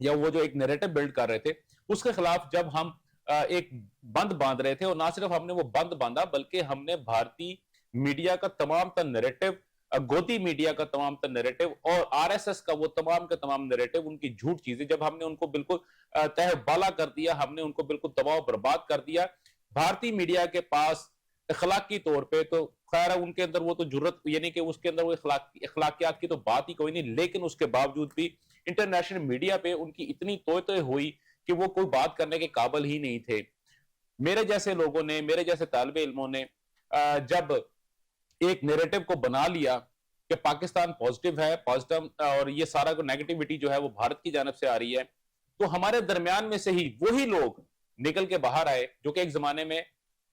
یا وہ جو ایک نیریٹو بلڈ کر رہے تھے اس کے خلاف جب ہم ایک بند باندھ رہے تھے، اور نہ صرف ہم نے وہ بند باندھا بلکہ ہم نے بھارتی میڈیا کا تمام تر نیریٹو، گودی میڈیا کا تمام تر نیریٹو اور آر ایس ایس کا وہ تمام کا تمام نیریٹو، ان کی جھوٹ چیزیں جب ہم نے ان کو بالکل تہ بالا کر دیا، ہم نے ان کو بالکل تباہ و برباد کر دیا. بھارتی میڈیا کے پاس اخلاقی طور پہ تو خیر ہے، ان کے اندر وہ تو جرت، یعنی کہ اس کے اندر وہ اخلاقیات کی تو بات ہی کوئی نہیں، لیکن اس کے باوجود بھی انٹرنیشنل میڈیا پہ ان کی اتنی توطئے ہوئی کہ وہ کوئی بات کرنے کے قابل ہی نہیں تھے. میرے جیسے لوگوں نے، میرے جیسے طالب علموں نے جب ایک نیریٹو کو بنا لیا کہ پاکستان پوزیٹیو ہے، پوزیٹیو، اور یہ سارا کو نیگیٹیوٹی جو ہے وہ بھارت کی جانب سے آ رہی ہے، تو ہمارے درمیان میں سے ہی وہی لوگ نکل کے باہر آئے جو کہ ایک زمانے میں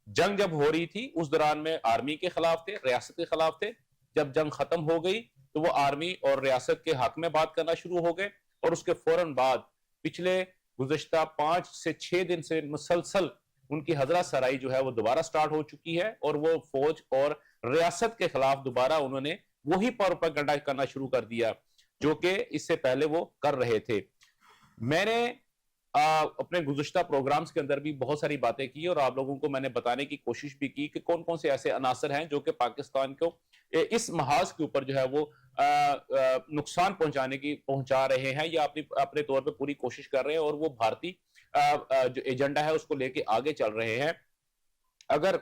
جنگ جب ہو رہی تھی اس دوران میں آرمی کے خلاف تھے، ریاست کے خلاف تھے. جب جنگ ختم ہو گئی تو وہ آرمی اور ریاست کے حق میں بات کرنا شروع ہو گئے، اور اس کے فوراً بعد پچھلے گزشتہ 5 سے 6 دن سے مسلسل ان کی حضرہ سرائی جو ہے وہ دوبارہ سٹارٹ ہو چکی ہے، اور وہ فوج اور ریاست کے خلاف دوبارہ انہوں نے وہی پروپیگنڈا کرنا شروع کر دیا جو کہ اس سے پہلے وہ کر رہے تھے. میں نے اپنے گزشتہ پروگرامز کے اندر بھی بہت ساری باتیں کی، اور آپ لوگوں کو میں نے بتانے کی کوشش بھی کی کہ کون کون سے ایسے عناصر ہیں جو کہ پاکستان کو اس محاذ کے اوپر جو ہے وہ نقصان پہنچا رہے ہیں، یا اپنے طور پہ پوری کوشش کر رہے ہیں، اور وہ بھارتی جو ایجنڈا ہے اس کو لے کے آگے چل رہے ہیں. اگر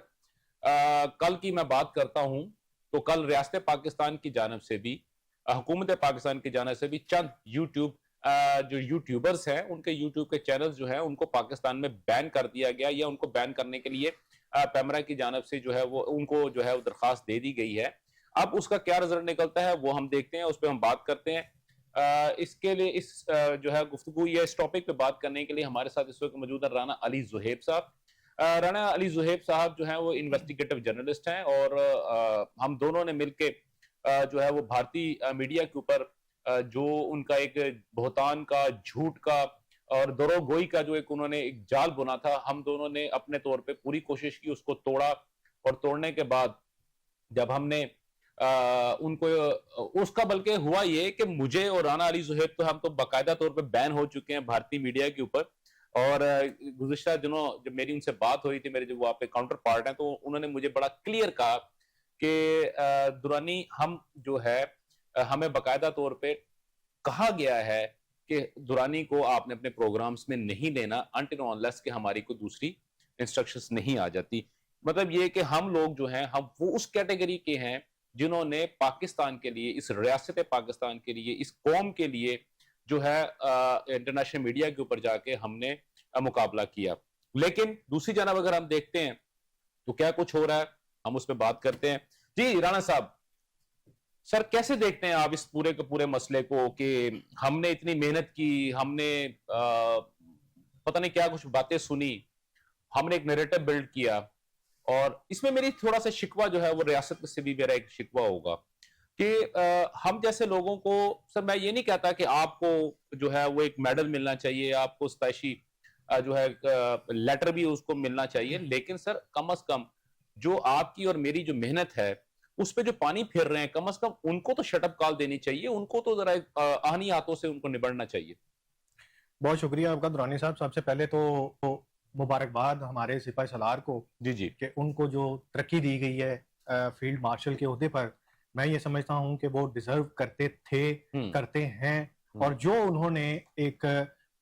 کل کی میں بات کرتا ہوں تو کل ریاست پاکستان کی جانب سے بھی، حکومت پاکستان کی جانب سے بھی چند یوٹیوب جو یوٹیوبرز ہیں ان کے یوٹیوب کے چینلز جو ہیں ان کو پاکستان میں بین کر دیا گیا، یا ان کو بین کرنے کے لیے پیمرا کی جانب سے جو ہے وہ ان کو جو ہے وہ درخواست دے دی گئی ہے. اب اس کا کیا رزلٹ نکلتا ہے وہ ہم دیکھتے ہیں، اس پہ ہم بات کرتے ہیں. اس کے لیے اس جو ہے گفتگو یا اس ٹاپک پہ بات کرنے کے لیے ہمارے ساتھ اس وقت موجود ہے رانا علی زہیب صاحب. رانا علی زہیب صاحب جو ہیں وہ انویسٹیگیٹو جرنلسٹ ہیں، اور ہم دونوں نے مل کے جو ہے وہ بھارتی میڈیا کے اوپر جو ان کا ایک بہتان کا، جھوٹ کا اور دروغ گوئی کا جو ایک انہوں نے ایک جال بنا تھا، ہم دونوں نے اپنے طور پہ پوری کوشش کی اس کو توڑا. اور توڑنے کے بعد جب ہم نے ان کو اس کا بلکہ ہوا یہ کہ مجھے اور رانا علی زہیب تو ہم تو باقاعدہ طور پہ بین ہو چکے ہیں بھارتی میڈیا کے اوپر. اور گزشتہ دنوں جب میری ان سے بات ہوئی تھی، میرے جو وہاں پہ کاؤنٹر پارٹ ہیں، تو انہوں نے مجھے بڑا کلیئر کہا کہ درانی ہم جو ہے ہمیں باقاعدہ طور پہ کہا گیا ہے کہ درانی کو آپ نے اپنے پروگرامز میں نہیں لینا until unless کہ ہماری کوئی دوسری انسٹرکشنز نہیں آ جاتی. مطلب یہ کہ ہم لوگ جو ہیں ہم وہ اس کیٹیگری کے ہیں جنہوں نے پاکستان کے لیے، اس ریاست پاکستان کے لیے، اس قوم کے لیے جو ہے انٹرنیشنل میڈیا کے اوپر جا کے ہم نے مقابلہ کیا. لیکن دوسری جانب اگر ہم دیکھتے ہیں تو کیا کچھ ہو رہا ہے، ہم اس پہ بات کرتے ہیں. جی رانا صاحب، سر کیسے دیکھتے ہیں آپ اس پورے کے پورے مسئلے کو کہ ہم نے اتنی محنت کی، ہم نے پتہ نہیں کیا کچھ باتیں سنی، ہم نے ایک نیریٹو بلڈ کیا، اور اس میں میری تھوڑا سا شکوہ جو ہے وہ ریاست سے بھی میرا ایک شکوہ ہوگا کہ ہم جیسے لوگوں کو، سر میں یہ نہیں کہتا کہ آپ کو جو ہے وہ ایک میڈل ملنا چاہیے، آپ کو ستائشی جو ہے لیٹر بھی اس کو ملنا چاہیے، لیکن سر کم از کم جو آپ کی اور میری جو محنت ہے اس پہ جو پانی پھر رہے ہیں، کم از کم ان کو تو شٹ اپ کال دینی چاہیے، ان کو تو ذرا آہنی ہاتھوں سے ان کو نبڑنا چاہیے. بہت شکریہ آپ کا درانی صاحب. سب سے پہلے تو مبارکباد ہمارے سپاہی سالار کو جی جی کہ ان کو جو ترقی دی گئی ہے فیلڈ مارشل کے عہدے پر، میں یہ سمجھتا ہوں کہ وہ ڈیزرو کرتے تھے، کرتے ہیں، اور جو انہوں نے ایک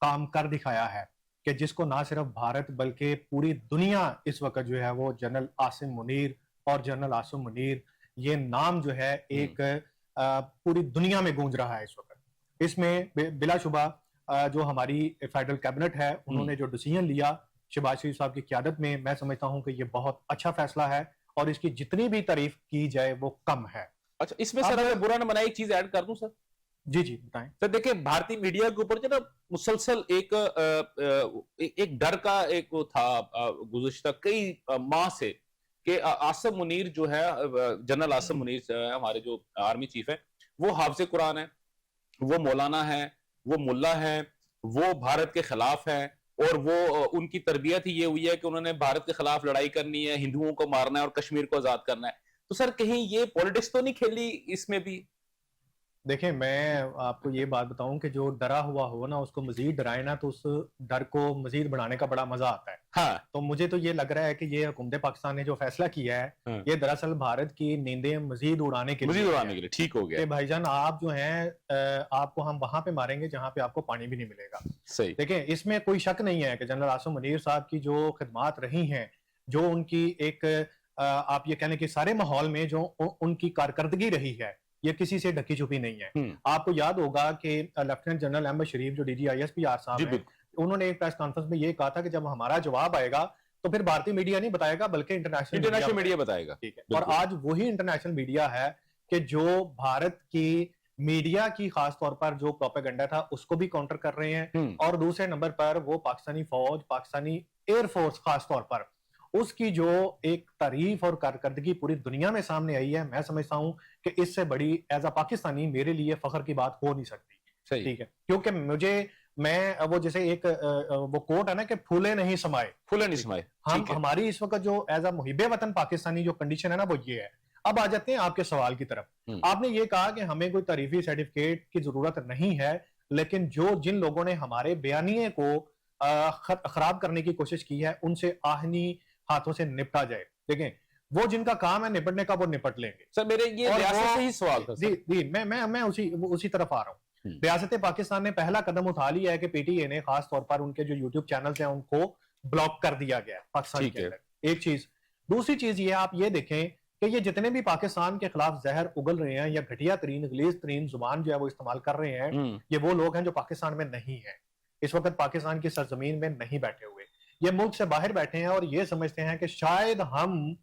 کام کر دکھایا ہے کہ جس کو نہ صرف بھارت بلکہ پوری دنیا اس وقت جو ہے وہ جنرل عاصم منیر اور جنرل عاصم منیر یہ نام جو ہے ایک پوری دنیا میں گونج رہا ہے اس وقت. اس میں بلا شبہ جو ہماری فیڈرل کیبنٹ ہے انہوں نے جو ڈیسیژن لیا شہباز شریف صاحب کی قیادت میں سمجھتا ہوں کہ یہ بہت اچھا فیصلہ ہے، اور اس کی جتنی بھی تعریف کی جائے وہ کم ہے. اچھا اس میں سر اگر برا نہ منائے ایک چیز ایڈ کر دوں سر. جی جی بتائیں سر. دیکھیں بھارتی میڈیا کے اوپر جو نا مسلسل ایک ڈر کا ایک تھا گزشتہ کئی ماہ سے کہ عاصم منیر جو ہے، جنرل عاصم منیر ہمارے جو آرمی چیف ہیں، وہ حافظ قرآن ہے، وہ مولانا ہے، وہ ملا ہے، وہ بھارت کے خلاف ہیں، اور وہ ان کی تربیت ہی یہ ہوئی ہے کہ انہوں نے بھارت کے خلاف لڑائی کرنی ہے، ہندوؤں کو مارنا ہے اور کشمیر کو آزاد کرنا ہے. تو سر کہیں یہ پولیٹکس تو نہیں کھیلی اس میں بھی؟ دیکھیں میں آپ کو یہ بات بتاؤں کہ جو ڈرا ہوا ہو نا اس کو مزید ڈرائے نا تو اس ڈر کو مزید بڑھانے کا بڑا مزہ آتا ہے. ہاں تو مجھے تو یہ لگ رہا ہے کہ یہ حکومت پاکستان نے جو فیصلہ کیا ہے یہ دراصل بھارت کی نیندیں مزید اڑانے کے لیے ٹھیک ہو گیا کہ بھائی جان آپ جو ہیں آپ کو ہم وہاں پہ ماریں گے جہاں پہ آپ کو پانی بھی نہیں ملے گا. صحیح. دیکھیں اس میں کوئی شک نہیں ہے کہ جنرل عاصم منیر صاحب کی جو خدمات رہی ہیں, جو ان کی ایک آپ یہ کہنے کہ سارے ماحول میں جو ان کی کارکردگی رہی ہے یہ کسی سے ڈھکی چھپی نہیں ہے. آپ کو یاد ہوگا کہ لیفٹیننٹ جنرل احمد شریف جو DGISP صاحب ہیں انہوں نے ایک پریس کانفرنس میں یہ کہا تھا کہ جب ہمارا جواب آئے گا تو پھر بھارتی میڈیا نہیں بتائے گا بلکہ انٹرنیشنل میڈیا بتائے گا. ٹھیک ہے. اور آج وہی انٹرنیشنل میڈیا ہے کہ جو بھارت کی میڈیا کی خاص طور پر جو پروپیگنڈا تھا اس کو بھی کاؤنٹر کر رہے ہیں, اور دوسرے نمبر پر وہ پاکستانی فوج, پاکستانی ایئر فورس خاص طور پر اس کی جو ایک تعریف اور کارکردگی پوری دنیا میں سامنے آئی ہے. میں سمجھتا ہوں کہ اس سے بڑی ایز اے پاکستانی میرے لیے فخر کی بات ہو نہیں سکتی. ٹھیک ہے, کیونکہ میں وہ جیسے ایک وہ کوٹ ہے نا کہ پھولے نہیں سمائے, ہماری اس وقت جو ایز اے محب وطن پاکستانی جو کنڈیشن ہے نا وہ یہ ہے. اب آ جاتے ہیں آپ کے سوال کی طرف. آپ نے یہ کہا کہ ہمیں کوئی تعریفی سرٹیفکیٹ کی ضرورت نہیں ہے, لیکن جن لوگوں نے ہمارے بیانیے کو خراب کرنے کی کوشش کی ہے ان سے آہنی ہاتھوں سے نپٹا جائے. دیکھیں وہ جن کا کام ہے نپٹنے کا وہ نپٹ لیں گے. سر میرے یہ ریاست سے ہی سوال تھا. جی میں اسی طرف آ رہا ہوں. ریاست پاکستان نے پہلا قدم اٹھا لیا ہے کہ PTI نے خاص طور پر ان کے جو یوٹیوب چینلز ہیں ان کو بلاک کر دیا گیا ہے پاکستان کے اندر. ایک چیز. دوسری چیز یہ آپ یہ دیکھیں کہ یہ جتنے بھی پاکستان کے خلاف زہر اگل رہے ہیں یا گھٹیا ترین غلیظ ترین زبان جو ہے وہ استعمال کر رہے ہیں, یہ وہ لوگ ہیں جو پاکستان میں نہیں ہیں, اس وقت پاکستان کی سرزمین میں نہیں بیٹھے ہوئے, یہ ملک سے باہر بیٹھے ہیں اور یہ سمجھتے ہیں کہ شاید ہم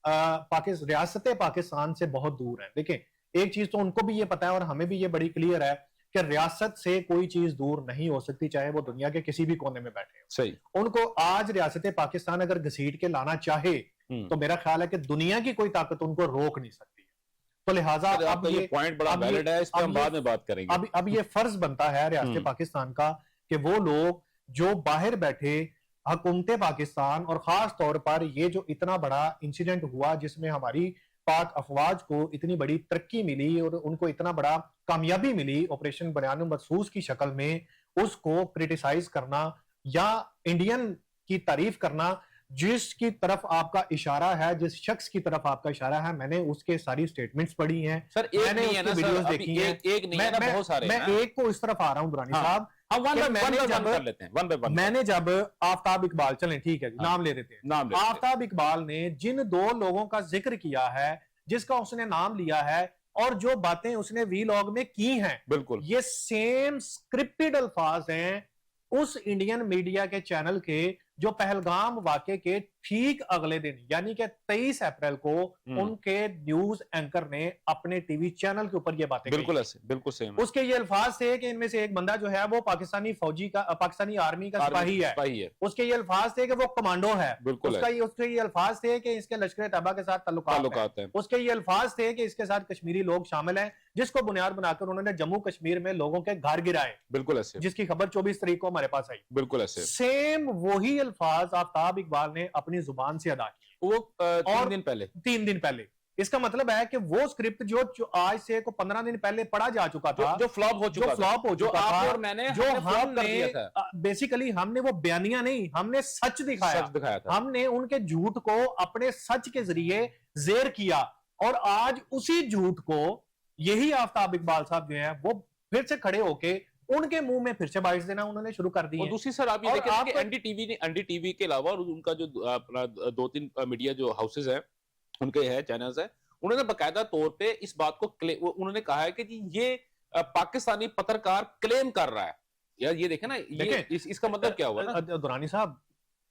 ریاست پاکستان سے بہت دور ہیں. دیکھیں ایک چیز تو ان کو بھی یہ پتا ہے اور ہمیں بھی یہ بڑی کلیئر ہے کہ ریاست سے کوئی چیز دور نہیں ہو سکتی, چاہے وہ دنیا کے کسی بھی کونے میں بیٹھے ہیں. صحیح. ان کو آج ریاست پاکستان اگر گھسیٹ کے لانا چاہے تو میرا خیال ہے کہ دنیا کی کوئی طاقت ان کو روک نہیں سکتی. تو لہٰذا اب یہ پوائنٹ بڑا ویلڈ ہے, اس پہ ہم بعد میں بات کریں گے. اب یہ فرض بنتا ہے ریاست پاکستان کا کہ وہ لوگ جو باہر بیٹھے حکومت پاکستان, اور خاص طور پر یہ جو اتنا بڑا انسیڈنٹ ہوا جس میں ہماری پاک افواج کو اتنی بڑی ترقی ملی اور ان کو اتنا بڑا کامیابی ملی آپریشن بنیان مخصوص کی شکل میں, اس کو کریٹیسائز کرنا یا انڈین کی تعریف کرنا, جس کی طرف آپ کا اشارہ ہے, جس شخص کی طرف آپ کا اشارہ ہے, میں نے اس کے ساری سٹیٹمنٹس پڑھی ہیں, میں نے اس کی ویڈیوز دیکھی ہیں. میں ایک کو اس طرف آ رہا ہوں درانی صاحب. میں نے جب آفتاب اقبال, چلیں ٹھیک ہے نام لے دیتے ہیں, آفتاب اقبال نے جن دو لوگوں کا ذکر کیا ہے, جس کا اس نے نام لیا ہے اور جو باتیں اس نے وی لاگ میں کی ہیں, بالکل یہ سیم سکرپٹڈ الفاظ ہیں اس انڈین میڈیا کے چینل کے جو پہلگام واقعے کے ٹھیک اگلے دن یعنی کہ 23 اپریل کو ان کے نیوز اینکر نے اپنے ٹی وی چینل کے اوپر یہ باتیں بالکل سیم. اس کے یہ الفاظ تھے کہ ان میں سے ایک بندہ جو ہے وہ پاکستانی فوجی کا, پاکستانی آرمی کا سپاہی ہے. اس کے یہ الفاظ تھے کہ وہ کمانڈو ہے. اس کے یہ الفاظ تھے کہ اس کے لشکر طیبہ کے ساتھ تعلقات ہیں. اس کے یہ الفاز تھے کہ اس کے ساتھ کشمیری لوگ شامل ہیں, جس کو بنیاد بنا کر انہوں نے جموں کشمیر میں لوگوں کے گھر گرائے. بالکل ایسے, جس کی خبر 24 تاریخ کو ہمارے پاس آئی. بالکل ایسے سیم وہی الفاظ آفتاب اقبال نے اپنی زبان سے ادا کیے, وہ 3 دن پہلے. اس کا مطلب ہے کہ وہ سکرپٹ جو آج سے 15 دن پہلے پڑھا جا چکا تھا, جو فلاپ ہو چکا تھا, جو ہم نے بیسیکلی ہم نے وہ بیانیہ نہیں, ہم نے سچ دکھایا. ہم نے ان کے جھوٹ کو اپنے سچ کے ذریعے زیر کیا, اور آج اسی جھوٹ کو یہی آفتاب اقبال صاحب جو ہیں وہ پھر سے کھڑے ہو کے ان کے منہ میں پھر سے باعث دینا انہوں نے شروع کر دی. دوسری سر آپ یہ دیکھیں کہ این ڈی ٹی وی کے علاوہ اور ان کا جو اپنا 2-3 میڈیا جو ہاؤسز ہیں ان کے ہے چینلز ہیں, انہوں نے باقاعدہ طور پہ اس بات کو انہوں نے کہا ہے کہ یہ پاکستانی پترکار کلیم کر رہا ہے. یار یہ دیکھیں نا, اس کا مطلب کیا ہوا نا دورانی صاحب,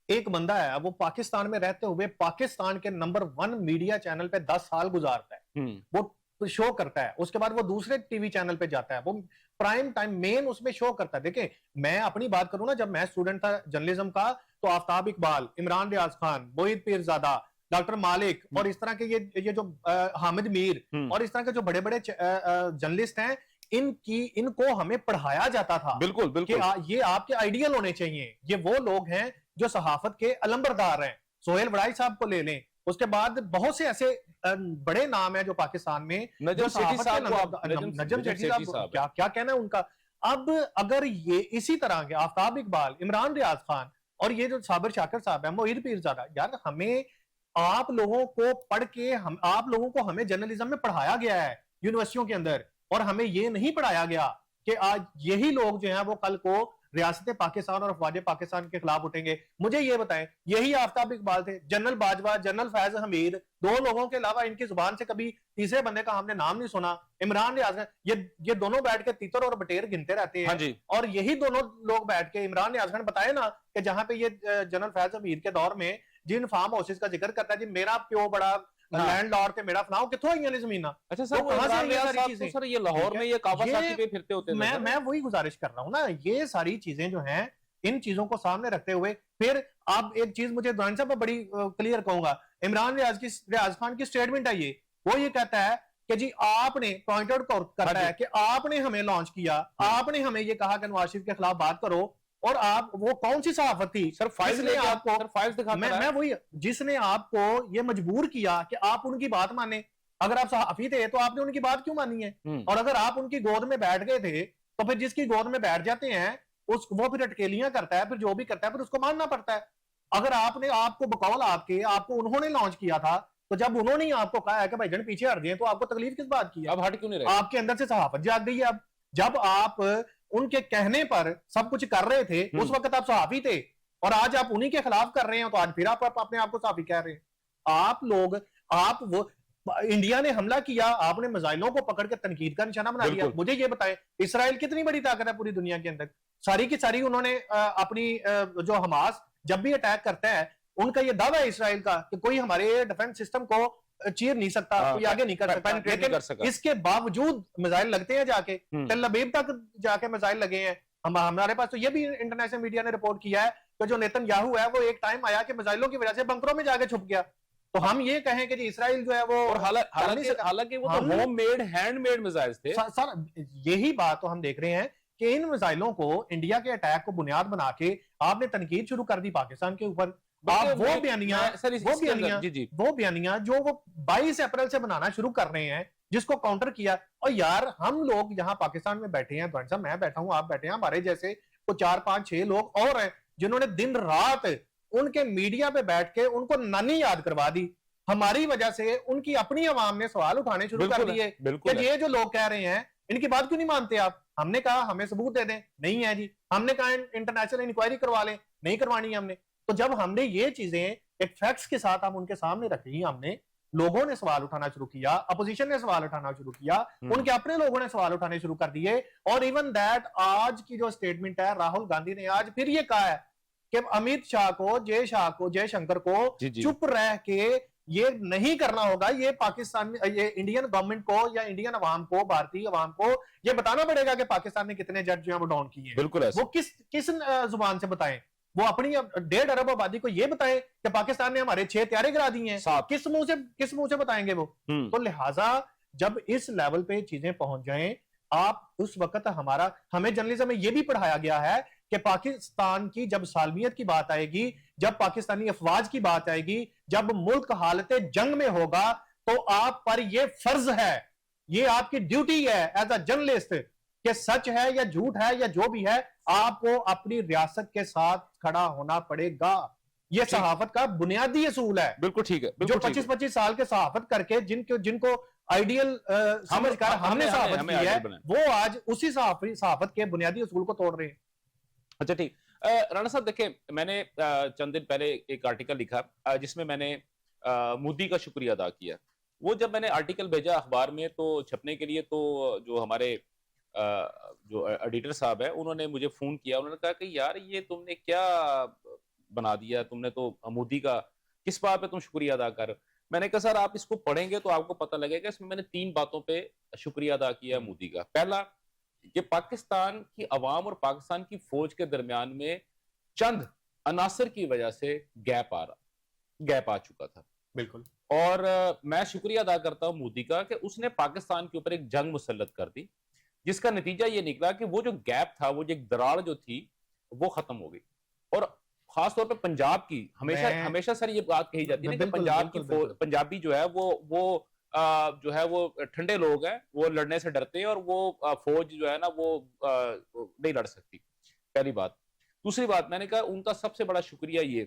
ایک بندہ ہے وہ پاکستان میں رہتے ہوئے پاکستان کے نمبر 1 میڈیا چینل پہ 10 سال گزارتا ہے, وہ شو کرتا ہے, اس کے بعد وہ دوسرے ٹی وی چینل پہ جاتا ہے, وہ پرائم ٹائم مین اس میں شو کرتا ہے. دیکھیں میں اپنی بات کروں نا, جب میں اسٹوڈنٹ تھا جرنلزم کا تو آفتاب اقبال, عمران ریاض خان, موحد پیرزادہ, ڈاکٹر مالک اور اس طرح کے یہ جو حامد میر اور اس طرح کے جو بڑے بڑے جرنلسٹ ہیں, ان کو ہمیں پڑھایا جاتا تھا. بالکل یہ آپ کے آئیڈیل ہونے چاہیے. یہ وہ لوگ ہیں جو صحافت کے علمبردار ہیں. سہیل وڑائی صاحب کو لے لیں, اس کے بعد بہت سے ایسے بڑے نام ہیں جو پاکستان میں نجم سیٹھی صاحب کیا کہنا ہے ان کا. اب اگر یہ اسی طرح کے آفتاب اقبال, عمران ریاض خان اور یہ جو صابر شاکر صاحب ہیں, معید پیرزادہ, یار ہمیں آپ لوگوں کو پڑھ کے آپ لوگوں کو ہمیں جرنلزم میں پڑھایا گیا ہے یونیورسٹیوں کے اندر, اور ہمیں یہ نہیں پڑھایا گیا کہ آج یہی لوگ جو ہیں وہ کل کو ریاست پاکستان اور افواج پاکستان کے خلاف اٹھیں گے. مجھے یہ بتائیں, یہی آفتاب اقبال تھے, جنرل باجوہ, جنرل فیض حمید, دو لوگوں کے علاوہ ان کی زبان سے کبھی تیسرے بندے کا ہم نے نام نہیں سنا. عمران ریاض, یہ دونوں بیٹھ کے تیتر اور بٹیر گنتے رہتے ہیں, اور یہی دونوں لوگ بیٹھ کے عمران ریاض خان بتائے نا کہ جہاں پہ یہ جنرل فیض حمید کے دور میں جن فارم ہاؤسز کا ذکر کرتا ہے جی میرا پیو بڑا لینڈ لارڈ تے میرا فلاؤ کتوں آئی ہیں زمینہ. اچھا سر, یہ لاہور میں یہ کاواساکی پہ پھرتے ہوتے ہیں. میں وہی گزارش کر رہا ہوں نا, یہ ساری چیزیں جو ہیں ان چیزوں کو سامنے رکھتے ہوئے پھر آپ ایک چیز مجھے دوران صاحب بڑی کلیئر کہوں گا, عمران ریاض خان کی سٹیٹمنٹ ہے وہ یہ کہتا ہے کہ جی آپ نے پوائنٹ آؤٹ کرتا ہے کہ آپ نے ہمیں لانچ کیا, آپ نے ہمیں یہ کہا کہ نواز شریف کے خلاف بات کرو, اور آپ وہ کون سی صحافت تھی سر فائل لے کے آپ کو میں وہی جس نے آپ کو یہ مجبور کیا کہ آپ ان کی بات مانیں. اگر آپ صحافی تھے تو آپ نے ان کی بات کیوں مانی ہے, اور اگر آپ ان کی گود میں بیٹھ گئے تھے تو پھر جس کی گود میں بیٹھ جاتے ہیں وہ پھر اٹکیلیاں کرتا ہے, پھر جو بھی کرتا ہے پھر اس کو ماننا پڑتا ہے. اگر آپ کو بقول آپ کو انہوں نے لانچ کیا تھا, تو جب انہوں نے آپ کو کہا ہے کہ بھائی جن پیچھے ہٹ جائیں, تو آپ کو تکلیف کس بات کی ہے؟ اب ہٹ کیوں نہیں رہے؟ آپ کے اندر سے صحافت جاگ گئی ہے. اب جب آپ ان کے کہنے پر سب کچھ کر رہے تھے اس وقت آپ صحافی تھے, اور آج آپ انہی کے خلاف کر رہے ہیں, تو آج پھر آپ اپنے آپ کو صحافی کہہ رہے ہیں. آپ وہ انڈیا نے حملہ کیا, آپ نے میزائلوں کو پکڑ کے تنقید کا نشانہ بنا دیا. مجھے یہ بتائیں اسرائیل کتنی بڑی طاقت ہے پوری دنیا کے اندر, ساری کی ساری انہوں نے اپنی جو حماس جب بھی اٹیک کرتا ہے, ان کا یہ دعویٰ ہے اسرائیل کا کہ کوئی ہمارے ڈیفنس سسٹم کو چیر نہیں سکتا, کوئی آگے نہیں کر سکتا, لیکن اس کے باوجود میزائل لگتے ہیں جا کے تل ابیب تک جا کے میزائل لگے ہیں. ہمارے پاس تو یہ بھی انٹرنیشنل میڈیا نے رپورٹ کیا ہے کہ جو نیتن یاہو ہے وہ ایک ٹائم آیا کہ میزائلوں کی وجہ سے بنکروں میں جا کے چھپ گیا. تو ہم یہ کہیں کہ جی اسرائیل جو ہے وہ, حالانکہ وہ تو home made hand made missile تھے. سر یہی بات تو ہم دیکھ رہے ہیں کہ ان میزائلوں کو انڈیا کے اٹیک کو بنیاد بنا کے آپ نے تنقید شروع کر دی پاکستان کے اوپر. وہ بیانیاں جو وہ 22 اپریل سے بنانا شروع کر رہے ہیں, جس کو کاؤنٹر کیا. اور یار ہم لوگ یہاں پاکستان میں بیٹھے ہیں, صاحب میں بیٹھا ہوں, آپ بیٹھے ہیں, ہمارے جیسے وہ 4 5 6 لوگ اور ہیں جنہوں نے دن رات ان کے میڈیا پہ بیٹھ کے ان کو نانی یاد کروا دی. ہماری وجہ سے ان کی اپنی عوام نے سوال اٹھانے شروع کر دیے کہ یہ جو لوگ کہہ رہے ہیں ان کی بات کیوں نہیں مانتے آپ. ہم نے کہا ہمیں ثبوت دے دیں, نہیں ہے جی. ہم نے کہا انٹرنیشنل انکوائری کروا لیں, نہیں کروانی ہے ہم نے. تو جب ہم نے یہ چیزیں ایک فیکٹس کے ساتھ ہم ان کے سامنے رکھی, ہم نے لوگوں نے سوال اٹھانا شروع کیا, اپوزیشن نے سوال اٹھانا شروع کیا, ان کے اپنے لوگوں نے سوال اٹھانے شروع کر دیے. اور ایون دیٹ آج کی جو سٹیٹمنٹ ہے, راہل گاندھی نے آج پھر یہ کہا ہے کہ امیت شاہ کو, جے شنکر کو چپ رہ کے یہ نہیں کرنا ہوگا. یہ پاکستان, یہ انڈین گورنمنٹ کو یا انڈین عوام کو, بھارتی عوام کو یہ بتانا پڑے گا کہ پاکستان نے کتنے جج جو ہیں وہ ڈاؤن کیے ہیں. بالکل وہ کس زبان سے بتائیں؟ وہ اپنی 1.5 ارب آبادی کو یہ بتائیں کہ پاکستان نے ہمارے 6 طیارے گرا دیے ہیں, کس منہ سے بتائیں گے وہ؟ تو لہٰذا جب اس لیول پہ چیزیں پہنچ جائیں, آپ اس وقت ہمیں جرنلزم میں یہ بھی پڑھایا گیا ہے کہ پاکستان کی جب سالمیت کی بات آئے گی, جب پاکستانی افواج کی بات آئے گی, جب ملک حالت جنگ میں ہوگا, تو آپ پر یہ فرض ہے, یہ آپ کی ڈیوٹی ہے ایز اے جرنلسٹ کہ سچ ہے یا جھوٹ ہے یا جو بھی ہے, آپ کو اپنی ریاست کے ساتھ کھڑا ہونا پڑے گا. یہ صحافت کا بنیادی اصول ہے. بالکل ٹھیک ہے. جو 25 سال کے صحافت کر کے جن کو آئیڈیل سمجھ کر ہم نے صحافت کی ہے, وہ آج اسی صحافت کے بنیادی اصول کو توڑ رہے ہیں. اچھا ٹھیک. رانا صاحب دیکھیں, میں نے چند دن پہلے ایک آرٹیکل لکھا جس میں نے مودی کا شکریہ ادا کیا. وہ جب میں نے آرٹیکل بھیجا اخبار میں تو چھپنے کے لیے, تو جو ہمارے جو ایڈیٹر صاحب ہے انہوں نے مجھے فون کیا, انہوں نے کہا کہ یار یہ تم نے کیا بنا دیا, تم نے تو مودی کا کس بات پہ تم شکریہ ادا کر. میں نے کہا سر آپ اس کو پڑھیں گے تو آپ کو پتہ لگے گا, اس میں نے 3 باتوں پہ شکریہ ادا کیا مودی کا. پہلا کہ پاکستان کی عوام اور پاکستان کی فوج کے درمیان میں چند عناصر کی وجہ سے گیپ آ چکا تھا. بالکل. اور میں شکریہ ادا کرتا ہوں مودی کا کہ اس نے پاکستان کے اوپر ایک جنگ مسلط کر دی, جس کا نتیجہ یہ نکلا کہ وہ جو گیپ تھا, وہ جو ایک دراڑ جو تھی وہ ختم ہو گئی. اور خاص طور پہ پنجاب کی ہمیشہ سر یہ بات کہی جاتی ہے کہ پنجاب کی پنجابی جو ہے وہ جو ہے وہ ٹھنڈے لوگ ہیں, وہ لڑنے سے ڈرتے ہیں, اور وہ فوج جو ہے نا وہ نہیں لڑ سکتی. پہلی بات. دوسری بات, میں نے کہا ان کا سب سے بڑا شکریہ یہ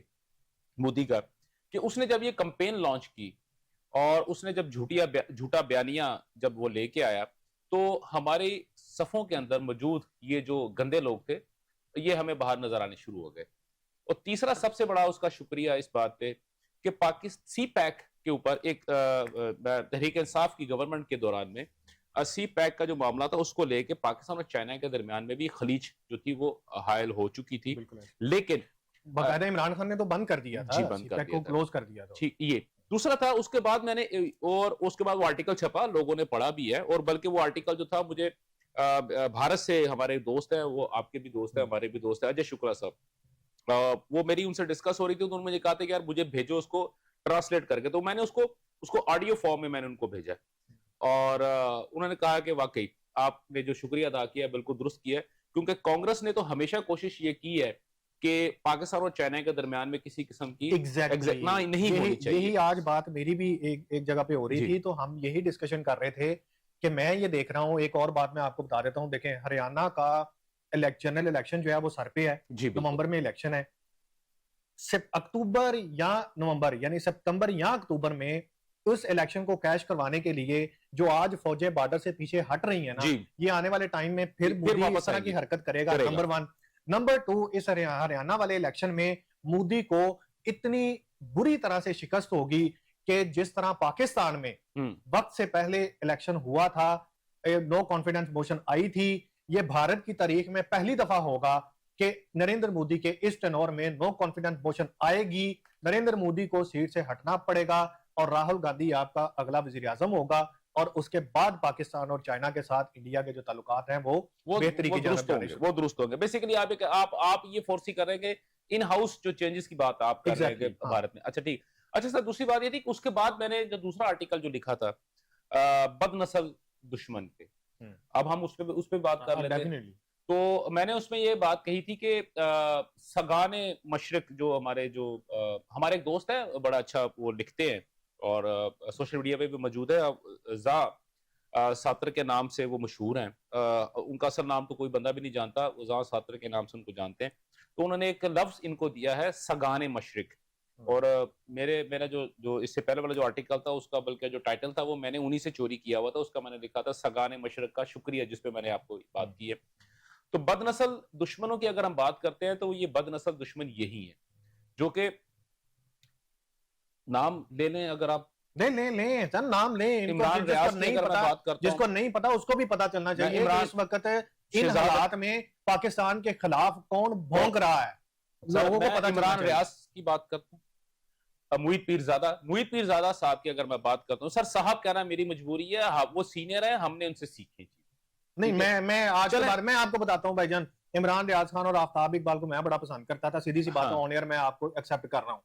مودی کا کہ اس نے جب یہ کمپین لانچ کی اور اس نے جب جھوٹا بیانیہ جب وہ لے کے آیا, تو ہمارے صفوں کے اندر موجود یہ جو گندے لوگ تھے یہ ہمیں باہر نظر آنے شروع ہو گئے. اور تیسرا سب سے بڑا اس کا شکریہ اس بات پہ کہ سی پیک کے اوپر ایک تحریک انصاف کی گورنمنٹ کے دوران میں سی پیک کا جو معاملہ تھا اس کو لے کے پاکستان اور چائنا کے درمیان میں بھی خلیج جو تھی وہ حائل ہو چکی تھی, لیکن باقاعدہ عمران خان نے تو بند کر دیا تھا, سی پیک کو کلوز کر دیا تھا. یہ دوسرا تھا. اس کے بعد میں نے اور اس کے بعد وہ آرٹیکل چھپا, لوگوں نے پڑھا بھی ہے, اور بلکہ وہ آرٹیکل جو تھا مجھے بھارت سے ہمارے دوست ہیں, وہ آپ کے بھی دوست ہیں, ہمارے بھی دوست ہیں, اجے شکلا صاحب, وہ میری ان سے ڈسکس ہو رہی تھی, تو انہوں نے مجھے کہا تھا کہ یار مجھے بھیجو اس کو ٹرانسلیٹ کر کے. تو میں نے اس کو آڈیو فارم میں نے ان کو بھیجا, اور انہوں نے کہا کہ واقعی آپ نے جو شکریہ ادا کیا ہے بالکل درست کیا ہے, کیونکہ کانگریس نے تو ہمیشہ کوشش یہ کی ہے کہ پاکستان اور چائنا کے درمیان میں کسی قسم کی نہیں ہونی چاہیے. یہی آج بات میری بھی ایک جگہ پہ ہو رہی تھی, تو ہم یہی ڈسکشن کر رہے تھے کہ میں یہ دیکھ رہا ہوں. ایک اور بات میں آپ کو بتا دیتا ہوں, دیکھیں ہریانہ کا جنرل الیکشن جو ہے وہ سر پہ ہے, نومبر میں الیکشن ہے. اکتوبر یا نومبر یعنی ستمبر یا اکتوبر میں اس الیکشن کو کیش کروانے کے لیے جو آج فوجیں بارڈر سے پیچھے ہٹ رہی ہیں نا, یہ آنے والے ٹائم میں پھر مودی اس طرح کی حرکت کرے گا. نمبر 1. نمبر 2, اس ہریانہ والے الیکشن میں مودی کو اتنی بری طرح سے شکست ہوگی کہ جس طرح پاکستان میں وقت سے پہلے الیکشن ہوا تھا, نو کانفیڈنس موشن آئی تھی, یہ بھارت کی تاریخ میں پہلی دفعہ ہوگا کہ نریندر مودی کے اس ٹینور میں نو کانفیڈنس موشن آئے گی. نریندر مودی کو سیٹ سے ہٹنا پڑے گا, اور راہل گاندھی آپ کا اگلا وزیر اعظم ہوگا, اور اس کے بعد پاکستان اور چائنا کے ساتھ انڈیا کے جو تعلقات ہیں وہ بہتری کی جانب جانے وہ درست ہوں گے. بیسیکلی آپ یہ فورسی کر رہے ہیں کہ ان ہاؤس جو چینجز کی بات آپ کر رہے ہیں بھارت میں. اچھا ٹھیک. اچھا سر, دوسری بات یہ تھی کہ اس کے بعد میں نے جو دوسرا آرٹیکل جو لکھا تھا بد نسل دشمن پہ, اب ہم اس پہ بات کر لیتے ہیں. تو میں نے اس میں یہ بات کہی تھی کہ سگان مشرق جو ہمارے ایک دوست ہیں, بڑا اچھا وہ لکھتے ہیں اور سوشل میڈیا پہ بھی موجود ہے, زا ساتر کے نام سے وہ مشہور ہیں. ان کا اصل نام تو کوئی بندہ بھی نہیں جانتا, زا ساتر کے نام سے ان کو جانتے ہیں. تو انہوں نے ایک لفظ ان کو دیا ہے سگان مشرق, اور میرا جو اس سے پہلے والا جو آرٹیکل تھا اس کا بلکہ جو ٹائٹل تھا وہ میں نے انہی سے چوری کیا ہوا تھا, اس کا میں نے لکھا تھا سگان مشرق کا شکریہ, جس پہ میں نے آپ کو بات کی ہے. تو بد نسل دشمنوں کی اگر ہم بات کرتے ہیں تو یہ بد نسل دشمن یہی ہیں جو کہ نام لے لیں, اگر آپ لیں سر نام لیں, عمران ریاض کی اگر میں بات کرتا ہوں, جس کو نہیں پتا اس کو بھی پتا چلنا چاہیے اس وقت ان حالات میں پاکستان کے خلاف کون بھونک رہا ہے, لوگوں کو پتا. عمران ریاض کی بات کرتا ہوں, محیط پیرزادہ صاحب کی اگر میں بات کرتا ہوں, سر صاحب کہنا میری مجبوری ہے, وہ سینئر ہیں, ہم نے ان سے سیکھی. نہیں, میں آج کے بارے میں آپ کو بتاتا ہوں بھائی جان, عمران ریاض خان اور آفتاب اقبال کو میں بڑا پسند کرتا تھا, سیدھی سی بات ہے, آن ایئر میں آپ کو ایکسپٹ کر رہا ہوں.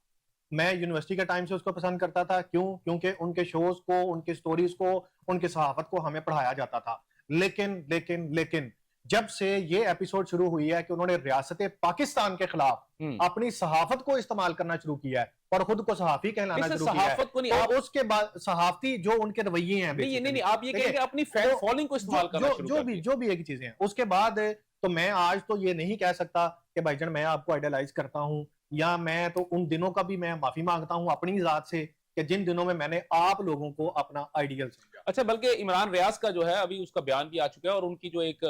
میں یونیورسٹی کے ٹائم سے اس کو پسند کرتا تھا. کیوں؟ کیونکہ ان کے شوز کو, ان کی سٹوریز کو, ان کی صحافت کو ہمیں پڑھایا جاتا تھا. لیکن جب سے یہ ایپیسوڈ شروع ہوئی ہے کہ انہوں نے ریاست پاکستان کے خلاف اپنی صحافت کو استعمال کرنا شروع کیا ہے اور خود کو صحافی کہلانا شروع کیا ہے, اور اس کے بعد صحافتی جو ان کے رویے ہیں, نہیں آپ یہ کہیں کہ اپنی فین فالوئنگ کو استعمال کرنا شروع کر دیا, جو بھی ایک چیزیں ہیں. اس کے بعد تو میں آج تو یہ نہیں کہہ سکتا کہ بھائی جان میں آپ کو آئیڈیلائز کرتا ہوں, یا میں تو ان دنوں کا بھی میں معافی مانگتا ہوں اپنی ذات سے کہ جن دنوں میں نے آپ لوگوں کو اپنا آئیڈیل سمجھا. اچھا, بلکہ عمران ریاض کا جو ہے ابھی اس کا بیان بھی آ چکا ہے, اور ان کی جو ایک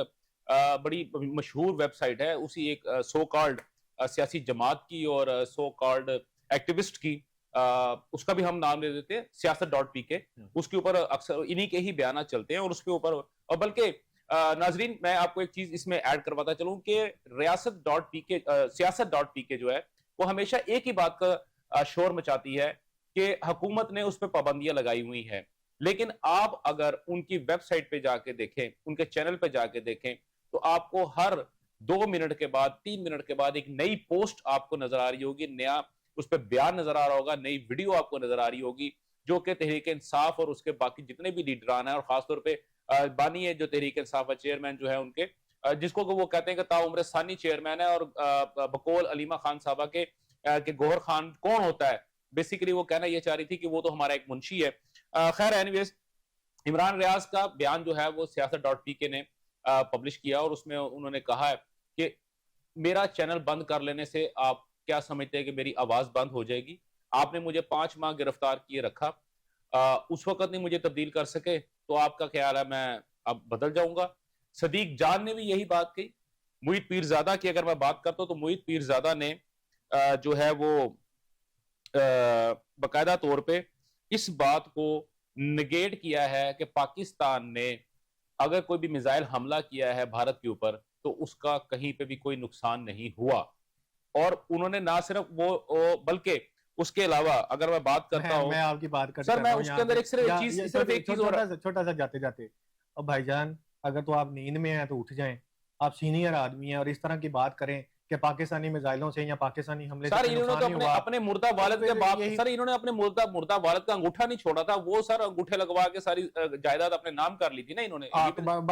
بڑی مشہور ویب سائٹ ہے, اسی ایک سو کالڈ سیاسی جماعت کی اور سو کالڈ ایکٹیوسٹ کی, اس کا بھی ہم نام لے دیتے ہیں سیاست.pk, اس کے اوپر اکثر انہی کے ہی بیانات چلتے ہیں, اور اس کے اوپر اور بلکہ ناظرین میں آپ کو ایک چیز اس میں ایڈ کرواتا چلوں کہ سیاست.pk جو ہے وہ ہمیشہ ایک ہی بات کا شور مچاتی ہے کہ حکومت نے اس پہ پابندیاں لگائی ہوئی ہیں, لیکن آپ اگر ان کی ویب سائٹ پہ جا کے دیکھیں, ان کے چینل پہ جا کے دیکھیں, تو آپ کو ہر 2 منٹ کے بعد 3 منٹ کے بعد ایک نئی پوسٹ آپ کو نظر آ رہی ہوگی, نیا اس پہ بیان نظر آ رہا ہوگا, نئی ویڈیو آپ کو نظر آ رہی ہوگی جو کہ تحریک انصاف اور اس کے باقی جتنے بھی لیڈران ہیں, اور خاص طور پہ بانی ہے جو تحریک انصاف ہے, چیئرمین جو ہے ان کے, جس کو وہ کہتے ہیں کہ تا عمر ثانی چیئرمین ہے, اور بقول علیمہ خان صاحبہ کے کہ گوہر خان کون ہوتا ہے. بیسیکلی وہ کہنا یہ چاہ رہی تھی کہ وہ تو ہمارا ایک منشی ہے. خیر اینیویز, عمران ریاض کا بیان جو ہے وہ سیاست.pk نے پبلش کیا, اور اس میں انہوں نے کہا ہے کہ میرا چینل بند کر لینے سے آپ کیا سمجھتے ہیں کہ میری آواز بند ہو جائے گی؟ آپ نے مجھے 5 ماہ گرفتار کیے رکھا, اس وقت نہیں مجھے تبدیل کر سکے, تو آپ کا خیال ہے میں اب بدل جاؤں گا؟ صدیق جان نے بھی یہی بات کہی. محیط پیرزادہ کی اگر میں بات کرتا ہوں تو محیط پیرزادہ نے جو ہے وہ باقاعدہ طور پہ اس بات کو نگیٹ کیا ہے کہ پاکستان نے اگر کوئی بھی میزائل حملہ کیا ہے بھارت کے اوپر تو اس کا کہیں پہ بھی کوئی نقصان نہیں ہوا. اور انہوں نے نہ صرف وہ بلکہ اس کے علاوہ اگر میں بات کرتا ہوں, میں آپ کی بات سر میں اس کے اندر ایک چیز اور چھوٹا سا جاتے جاتے, اب بھائی جان اگر تو آپ نیند میں ہیں تو اٹھ جائیں, آپ سینئر آدمی ہیں اور اس طرح کی بات کریں کہ پاکستانی میزائلوں سے یا پاکستانی حملے سے نقصان نہیں ہوا. اپنے مردہ والد کے باپ, سر انہوں نے اپنے مردہ والد کا انگوٹھا نہیں چھوڑا تھا, وہ سر انگوٹھے لگوا کے ساری جائیداد اپنے نام کر لی تھی نا انہوں نے.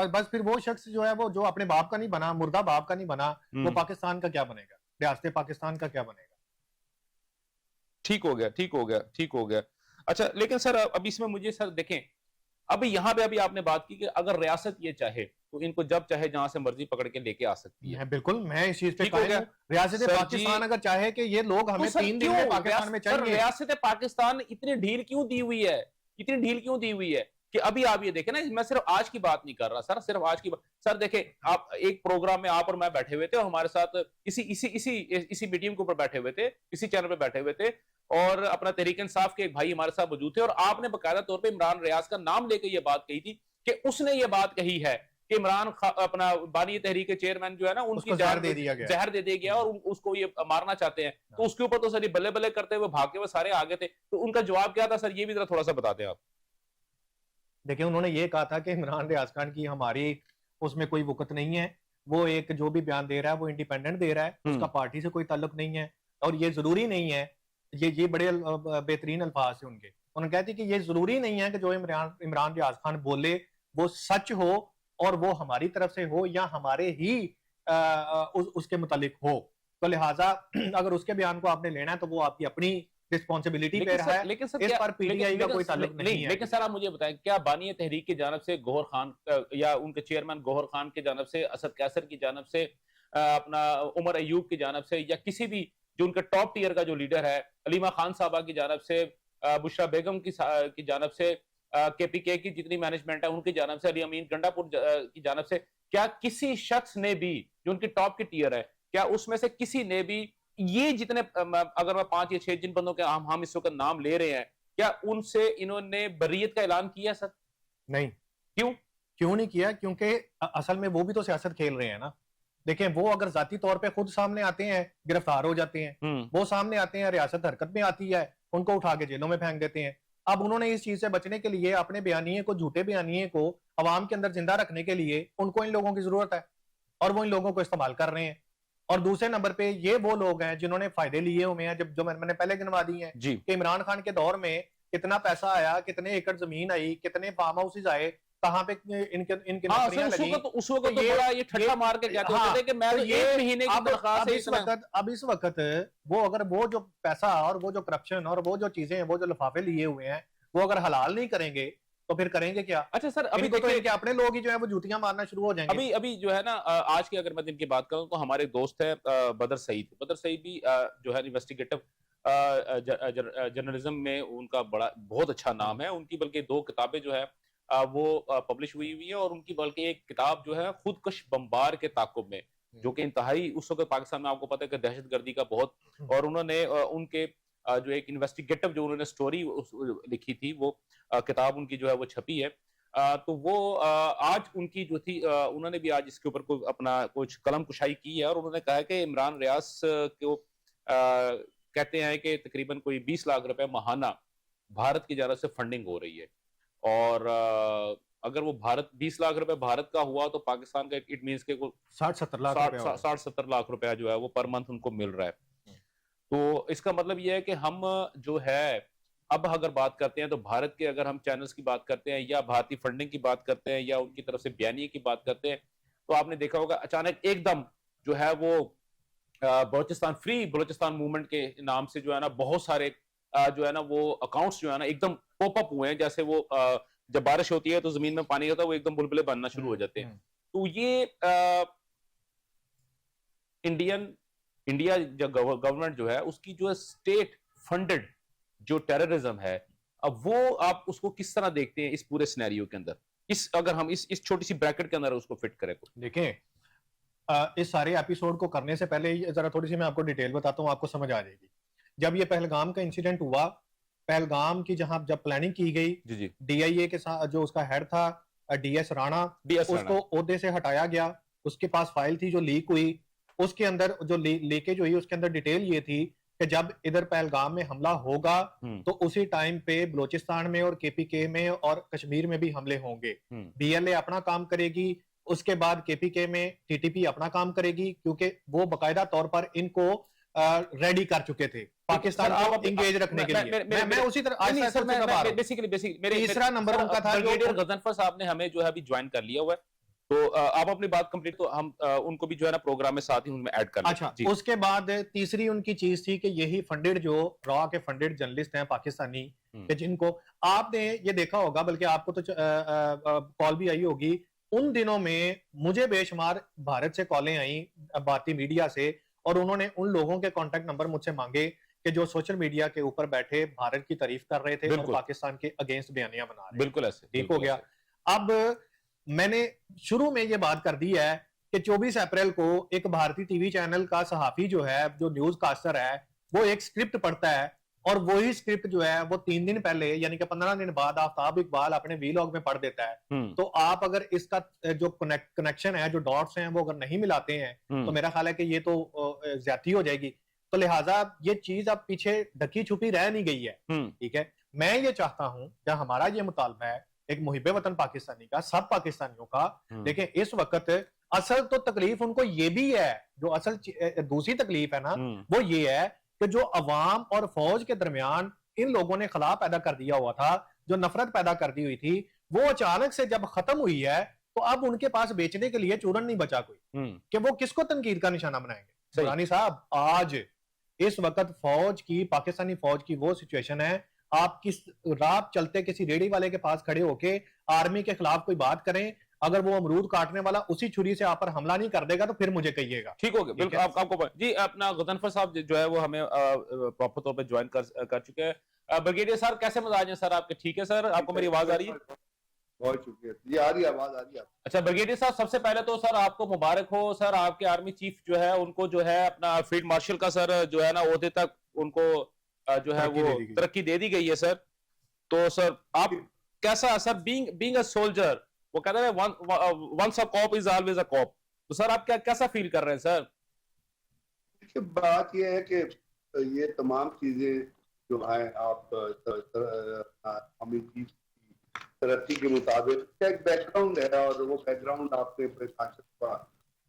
بس پھر وہ شخص جو ہے وہ جو اپنے باپ کا نہیں بنا, مردہ باپ کا نہیں بنا, وہ پاکستان کا کیا بنے گا, ریاست پاکستان کا کیا بنے گا؟ ٹھیک ہو گیا. اچھا لیکن سر اب اس میں مجھے سر دیکھیں, ابھی یہاں پہ ابھی آپ نے بات کی کہ اگر ریاست یہ چاہے تو ان کو جب چاہے جہاں سے مرضی پکڑ کے لے کے آ سکتی ہے. بالکل, میں اس چیز پہ قائل ہوں. ریاست پاکستان اگر چاہے کہ یہ لوگ ہمیں 3 دن میں پاکستان میں چاہیے. ریاست پاکستان اتنی ڈھیل کیوں دی ہوئی ہے کہ ابھی آپ یہ دیکھیں نا, میں صرف آج کی بات نہیں کر رہا سر, صرف آج کی بات. سر دیکھیں, آپ ایک پروگرام میں آپ اور میں بیٹھے ہوئے تھے, اور ہمارے ساتھ اسی میڈیم کے اوپر بیٹھے ہوئے تھے, اسی چینل پہ بیٹھے ہوئے تھے, اور اپنا تحریک انصاف کے ایک بھائی ہمارے ساتھ موجود تھے, اور آپ نے باقاعدہ طور پہ عمران ریاض کا نام لے کے یہ بات کہی تھی کہ اس نے یہ بات کہی ہے کہ عمران اپنا بانی تحریک چیئرمین جو ہے نا, ان کی زہر دے دیا گیا اور اس کو یہ مارنا چاہتے ہیں. تو اس کے اوپر تو سر یہ بلے بلے کرتے ہوئے بھاگ کے وہ سارے آگے تھے, تو ان کا جواب کیا تھا سر, یہ بھی ذرا تھوڑا سا بتا دیں آپ. دیکھیں, انہوں نے یہ کہا تھا کہ عمران ریاض خان کی ہماری اس میں کوئی وقت نہیں ہے, وہ ایک جو بھی بیان دے رہا ہے وہ انڈیپینڈنٹ دے رہا ہے, اس کا پارٹی سے کوئی تعلق نہیں ہے, اور یہ ضروری نہیں ہے. یہ بڑے بہترین الفاظ ہیں ان کے. انہوں نے کہتی کہ یہ ضروری نہیں ہے کہ جو عمران ریاض خان بولے وہ سچ ہو, اور وہ ہماری طرف سے ہو یا ہمارے ہی اس کے متعلق ہو. تو لہٰذا اگر اس کے بیان کو آپ نے لینا ہے تو وہ آپ کی اپنی رسپانسبلٹی پہ رہا ہے, اس پر پی ٹی آئی کا کوئی تعلق نہیں ہے. لیکن سر آپ مجھے بتائیں, کیا بانی تحریک کی جانب سے گوہر خان یا ان کے چیئرمین گوہر خان کی جانب سے, اسد قیصر کی جانب سے, اپنا عمر ایوب کی جانب سے, یا کسی بھی جو ان کا ٹاپ ٹیئر کا جو لیڈر ہے علیمہ خان صاحبہ کی جانب سے, بشرا بیگم کی جانب سے, کے پی کے کی جتنی مینجمنٹ ہے ان کی جانب سے, علی امین گنڈا پور کی جانب سے, کیا کسی شخص نے بھی جو ان کی ٹاپ کی ٹیئر ہے, کیا اس میں سے کسی نے بھی یہ جتنے اگر میں 5 یا 6 جن بندوں کے ہم اس وقت نام لے رہے ہیں, کیا ان سے انہوں نے بریت کا اعلان کیا سر؟ نہیں. کیوں نہیں کیا؟ کیونکہ اصل میں وہ بھی تو سیاست کھیل رہے ہیں نا. دیکھیں, وہ اگر ذاتی طور پہ خود سامنے آتے ہیں گرفتار ہو جاتے ہیں, وہ سامنے آتے ہیں, ریاست حرکت میں آتی ہے, ان کو اٹھا کے جیلوں میں پھینک دیتے ہیں. اب انہوں نے اس چیز سے بچنے کے لیے اپنے بیانیے کو, جھوٹے بیانیے کو عوام کے اندر زندہ رکھنے کے لیے ان کو ان لوگوں کی ضرورت ہے, اور وہ ان لوگوں کو استعمال کر رہے ہیں. اور دوسرے نمبر پہ یہ وہ لوگ ہیں جنہوں نے فائدے لیے ہوئے ہیں, جو میں نے پہلے گنوا دی ہیں کہ عمران خان کے دور میں کتنا پیسہ آیا, کتنے ایکڑ زمین آئی, کتنے فارم ہاؤسز آئے, کہاں پہ ان کے نوکریاں لگیں. اس وقت تو بڑا یہ ٹھٹا مار کے کہتے ہوتے تھے کہ میں تو 1 مہینے کی تنخواہ سے اب اس وقت وہ اگر وہ جو پیسہ اور وہ جو کرپشن اور وہ جو چیزیں ہیں, وہ جو لفافے لیے ہوئے ہیں, وہ اگر حلال نہیں کریں گے تو پھر کریں گے کیا؟ اچھا سر, ابھی دیکھیں کہ اپنے لوگ ہی جو ہے وہ جوتیاں مارنا شروع ہو جائیں گے. ابھی جو ہے نا, آج کی اگر میں دن کی بات کروں تو ہمارے دوست ہے بدر سعید بھی جو ہے انویسٹیگیٹو جرنلزم میں ان کا بہت اچھا نام ہے. ان کی بلکہ 2 کتابیں جو ہے وہ پبلش ہوئی ہیں, اور ان کی بلکہ ایک کتاب جو ہے خودکش بمبار کے تعاقب میں, جو کہ انتہائی اس وقت پاکستان میں آپ کو پتہ ہے کہ دہشت گردی کا بہت, اور انہوں نے ان کے جو ایک انویسٹیگیٹو جو انہوں نے سٹوری لکھی تھی, وہ کتاب ان کی جو ہے وہ چھپی ہے. تو وہ آج ان کی جو تھی, انہوں نے بھی آج اس کے اوپر کوئی اپنا کچھ قلم کشائی کی ہے, اور انہوں نے کہا کہ عمران ریاض کو کہتے ہیں کہ تقریباً کوئی 20 لاکھ روپے ماہانہ بھارت کی جانب سے فنڈنگ ہو رہی ہے, اور اگر وہ 20 لاکھ روپے بھارت کا ہوا تو پاکستان کا اٹ مینس کہ 60-70 لاکھ روپے جو ہے وہ پر منتھ ان کو مل رہا ہے. تو اس کا مطلب یہ ہے کہ ہم جو ہے اب اگر بات کرتے ہیں تو بھارت کے, اگر ہم چینلز کی بات کرتے ہیں یا بھارتی فنڈنگ کی بات کرتے ہیں یا ان کی طرف سے بیانیے کی بات کرتے ہیں, تو آپ نے دیکھا ہوگا اچانک ایک دم جو ہے وہ بلوچستان فری بلوچستان موومنٹ کے نام سے جو ہے نا بہت سارے جو ہے نا وہ اکاؤنٹس جو ہے نا ایک دم پاپ اپ ہوئے ہیں, جیسے وہ جب بارش ہوتی ہے تو زمین میں پانی ہوتا ہے وہ ایک دم بلبلے بننا شروع ہو جاتے ہیں. تو یہ انڈیا گورنمنٹ جو ہے اس کی جو ہے اسٹیٹ فنڈڈ جو ٹیررزم ہے, اب وہ آپ اس کو کس طرح دیکھتے ہیں اس پورے سینیریو کے اندر, اگر ہم اس چھوٹی سی بریکٹ کے اندر اس کو فٹ کریں؟ دیکھیں اس سارے ایپیسوڈ کو کرنے سے پہلے ذرا تھوڑی سی میں آپ کو ڈیٹیل بتاتا ہوں, آپ کو سمجھ آ جائے گی. جب یہ پہلگام کا انسیڈنٹ ہوا, پہلگام کی جب پلاننگ کی گئی, ڈی آئی اے کے ساتھ جو اس کا ہیڈ تھا ڈی ایس رانا, اس کو عہدے سے ہٹایا گیا. اس کے پاس فائل تھی جو لیک ہوئی, اس کے اندر جو لیکیج ہوئی اس کے اندر ڈیٹیل یہ تھی کہ جب ادھر پہلگام میں حملہ ہوگا تو اسی ٹائم پہ بلوچستان میں اور کے پی کے میں اور کشمیر میں بھی حملے ہوں گے. ڈی ایل اے اپنا کام کرے گی, اس کے بعد کے پی کے میں ٹی ٹی پی اپنا کام کرے گی, کیونکہ وہ باقاعدہ طور پر ان کو ریڈی کر چکے تھے پاکستان کو انگیج رکھنے کے لیے. میں اسی طرح تیسرا نمبر ان کا تھا. بریگیڈیئر غضنفر صاحب نے ہمیں جو ہے ابھی جوائن کر لیا ہوا ہے, تو آپ اپنی بات کمپلیٹ, تو ہم ان کو بھی جو ہے نا پروگرام میں ساتھ ہی ان میں ایڈ کر لیں. اچھا, اس کے بعد تیسری ان کی چیز تھی کہ یہی فنڈڈ جو را کے فنڈڈ جرنلسٹ ہیں پاکستانی, کہ جن کو آپ نے یہ دیکھا ہوگا, بلکہ آپ کو تو کال بھی آئی ہوگی, ان دنوں میں مجھے بے شمار بھارت سے کالیں آئیں بھارتی میڈیا سے, اور انہوں نے ان لوگوں کے کانٹیکٹ نمبر مجھ سے مانگے کہ جو سوشل میڈیا کے اوپر بیٹھے بھارت کی تعریف کر رہے تھے اور پاکستان کے اگینسٹ بیانیاں بنا رہے. بالکل ایسے ٹھیک ہو گیا. اب میں نے شروع میں یہ بات کر دی ہے کہ 24 اپریل کو ایک بھارتی ٹی وی چینل کا صحافی جو ہے, جو نیوز کاسٹر ہے, وہ ایک سکرپٹ پڑھتا ہے, اور وہی سکرپٹ جو ہے وہ 3 دن پہلے یعنی کہ 15 دن بعد آفتاب اقبال اپنے وی لاگ میں پڑھ دیتا ہے. تو آپ اگر اس کا جو کنیکشن ہے, جو ڈاٹس ہیں, وہ اگر نہیں ملاتے ہیں تو میرا خیال ہے کہ یہ تو زیادتی ہو جائے گی. تو لہٰذا یہ چیز اب پیچھے ڈھکی چھپی رہ نہیں گئی ہے. ٹھیک ہے, میں یہ چاہتا ہوں کہ ہمارا یہ مطالبہ ہے ایک محب وطن پاکستانی کا, سب پاکستانیوں کا. دیکھیں اس وقت اصل تو تکلیف ان کو یہ بھی ہے, جو اصل دوسری تکلیف ہے نا وہ یہ ہے کہ جو عوام اور فوج کے درمیان ان لوگوں نے خلا پیدا کر دیا ہوا تھا, جو نفرت پیدا کر دی ہوئی تھی, وہ اچانک سے جب ختم ہوئی ہے تو اب ان کے پاس بیچنے کے لیے چورن نہیں بچا کوئی کہ وہ کس کو تنقید کا نشانہ بنائیں گے. دورانی صاحب, آج اس وقت فوج کی, پاکستانی فوج کی وہ سچویشن ہے, آپ کس رات چلتے کسی ریڑھی والے کے پاس کھڑے ہو کے آرمی کے خلاف کوئی بات کریں, اگر وہ امرود کاٹنے والا اسی چھری سے آپ پر حملہ نہیں کر دے گا تو پھر مجھے کہیے گا. ٹھیک ہوگا, بالکل آپ کو جی. اپنا غضنفر صاحب جو ہے وہ ہمیں پراپر طور پہ جوائن کر چکے ہیں. بریگیڈیئر صاحب کیسے مزاج ہیں سر آپ کے؟ ٹھیک ہے سر, آپ کو میری آواز آ رہی ہے؟ بہت شکریہ جی, آ رہی ہے آواز, آ رہی ہے. اچھا بریگیڈیئر صاحب, سب سے پہلے تو سر آپ کو مبارک ہو سر, آپ کے آرمی چیف جو ہے ان کو جو ہے اپنا فیلڈ مارشل کا سر جو ہے نا عہدے تک ان کو جو ہے وہ ترقی دے دی گئی ہے سر. تو سر آپ کیسا, سر بینگ اے سولجر, وہ کہتا ہے once a cop is always a cop, تو سر آپ کیسا فیل کر رہے ہیں سر؟ بات یہ ہے کہ یہ تمام چیزیں جو ہیں آپ ہمیں چیز کی ترقی کے مطابق ایک بیک گراؤنڈ ہے, اور وہ بیک گراؤنڈ آپ نے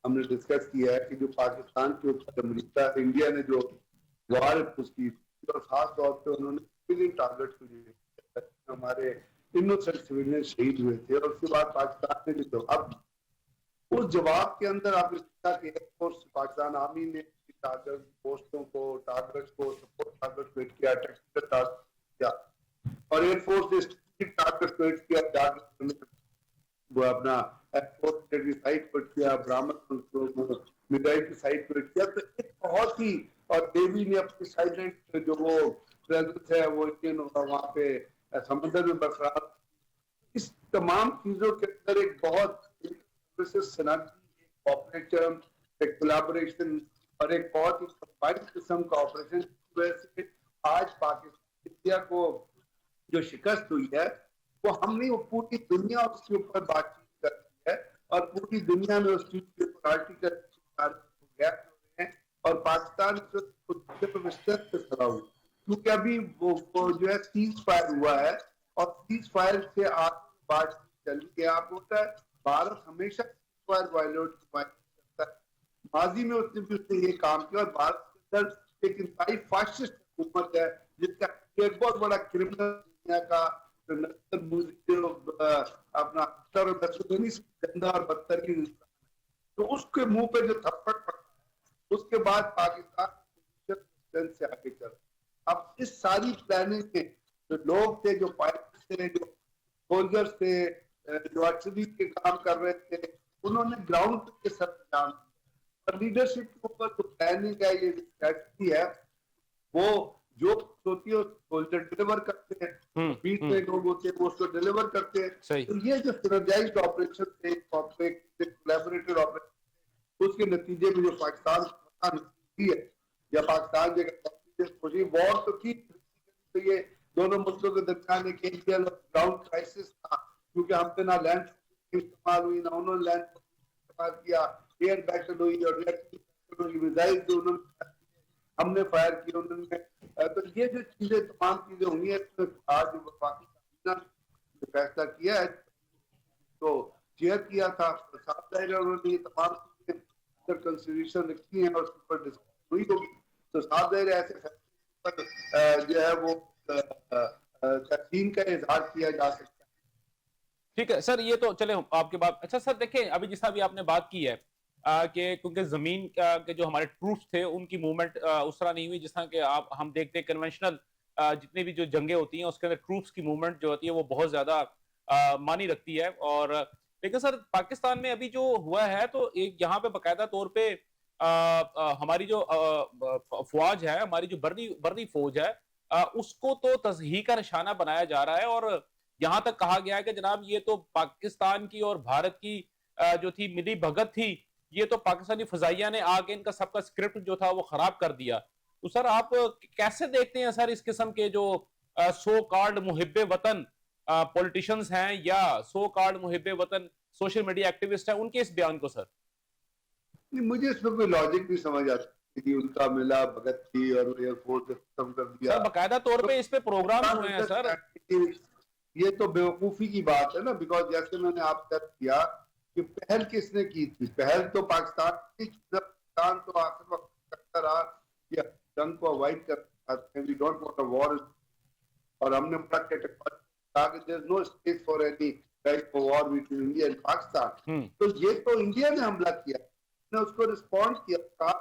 ہم نے ڈسکس کیا ہے کہ جو پاکستان کے اوپر امریکہ انڈیا نے جو وار اس کی, اور خاص طور پہ انہوں نے ٹارگیٹ کو ہمارے انوسنٹ سویلین شہید ہوئے تھے, اور اس کے بعد پاکستان نے جو اب اس جواب کے اندر آپ ایئر فورس پاکستان آرمی نے پوسٹوں کو, ٹارگیٹ کو, سپورٹ ٹارگیٹ کو ہٹ کیا, ٹیکٹیکل ٹارگیٹ کیا, اور ایئر فورس نے اسٹریٹجک ٹارگیٹ کو ہٹ کیا, وہ اپنا ایئرپورٹ کی سائٹ پر کیا, برامد میزائل کی سائٹ پر کیا. تو ایک بہت ہی, اور نیوی نے اپنی سائلنٹ جو وہ پریزنس ہے وہ وہاں پہ سمندر میں برقرار. اس تمام چیزوں کے اندر ایک بہت کوآپریشن, ایک کولیبوریشن, اور ایک بہت ہی کمبائنڈ قسم کا آپریشن کی وجہ سے آج پاکستان انڈیا کو جو شکست ہوئی ہے وہ ہم نہیں, وہ پوری دنیا اس کے اوپر بات چیت کرتی ہے, اور پوری دنیا میں اس چیز کے اوپر آرٹیکل ہیں, اور پاکستان سے کھڑا ہوا کیونکہ ابھی وہ جو ہے سیز فائر ہوا ہے, اور سیز فائر سے آپ بات چلی کہ آپ ہوتا ہے بھارت ہمیشہ وائلوٹ کرتا ہے. ماضی میں اس نے یہ کام کیا, اور بھارت کے اندر ایک انتہائی فاشسٹ حکومت ہے جس کا ایک بہت بڑا کرمنل دنیا کا اپنا گندا اور بدترین, تو اس کے منہ پہ جو تھپڑ پڑتا ہے اس کے بعد پاکستان سے آگے چل اب اس ساری پلاننگ میں جو لوگ تھے, جو پائلٹ تھے, جو سولجرز تھے, جو آرٹلری کے کام کر رہے تھے, انہوں نے گراؤنڈ کے سرانجام اور لیڈرشپ کے اوپر جو پلاننگ ہے, یہ اسٹریٹجی ہے, وہ جو ہوتی ہے سولجر ڈیلیور کرتے ہیں, بیچ میں لوگ ہوتے ہیں وہ اس کو ڈیلیور کرتے ہیں. تو یہ جو سینرجائزڈ آپریشن تھے, کولیبوریٹڈ آپریشن, اس کے نتیجے میں جو پاکستان ہے یا پاکستان جو وار تو تھی, یہ دونوں ملکوں کے درمیان ایک انٹرنل گراؤنڈ کرائسس تھا, کیونکہ ہم پہ نہ لینڈ استعمال ہوئی, نہ انہوں نے لینڈ استعمال کیا, ایئر بیٹل ہوئی اور میزائل جو انہوں نے ہم نے فائر کی انہوں نے. تو یہ جو چیزیں تمام چیزیں ہوئی ہیں, آج وفاقی کابینہ نے فیصلہ کیا ہے تو چیئر کیا تھا, صاحب ظاہر انہوں نے یہ تمام چیزیں کنسیڈریشن رکھی ہیں اور اس پر ڈسکس ہوئی ہوگی. تو صاحب ظاہر ایسے فیصلے پر جو ہے وہ تقسیم کا اظہار کیا جا سکتا ہے. ٹھیک ہے سر, یہ تو چلے آپ کے بات. اچھا سر دیکھیں, ابھی جس طرح بھی آپ نے بات کی ہے کہ کیونکہ زمین کے جو ہمارے ٹروپس تھے ان کی موومنٹ اس طرح نہیں ہوئی جس طرح کہ ہم دیکھتے ہیں کنونشنل جتنے بھی جو جنگیں ہوتی ہیں اس کے اندر ٹروپس کی موومنٹ جو ہوتی ہے وہ بہت زیادہ معنی رکھتی ہے. اور لیکن سر پاکستان میں ابھی جو ہوا ہے تو ایک یہاں پہ باقاعدہ طور پہ ہماری جو فوج ہے, ہماری جو بری فوج ہے, اس کو تو تضحیح کا نشانہ بنایا جا رہا ہے. اور یہاں تک کہا گیا ہے کہ جناب یہ تو پاکستان کی اور بھارت کی جو تھی ملی بھگت تھی, یہ تو پاکستانی فضائیہ نے آ کے ان کا سب کا اسکرپٹ جو تھا وہ خراب کر دیا. تو سر آپ کیسے دیکھتے ہیں سر اس قسم کے جو سو کالڈ محب وطن پولیٹیشنز ہیں یا سو کالڈ محب وطن سوشل میڈیا ایکٹیوسٹ ہیں, ان کے اس بیان کو سر؟ مجھے اس میں کوئی لاجک نہیں سمجھ آتا کہ ان کا ملا بھگت تھی اور ایئر فورس نے ختم کر دیا. سر باقاعدہ طور پہ اس پہ پروگرام ہوئے ہیں سر. یہ تو بیوقوفی کی بات ہے نا, بیکاز جیسے میں نے آپ سے کیا کہ پہل کس نے کی تھی, پہل تو پاکستان کی. پاکستان تو آخر وقت کرتا رہا کہ جنگ کو اوائڈ کرتے ہیں, وی ڈونٹ وانٹ اے وار, اور ہم نے بڑا کہا کہ there is no space for any right for war between India and Pakistan. تو یہ تو انڈیا نے حملہ کیا, نے اس کو رسپونڈ کیا, کہا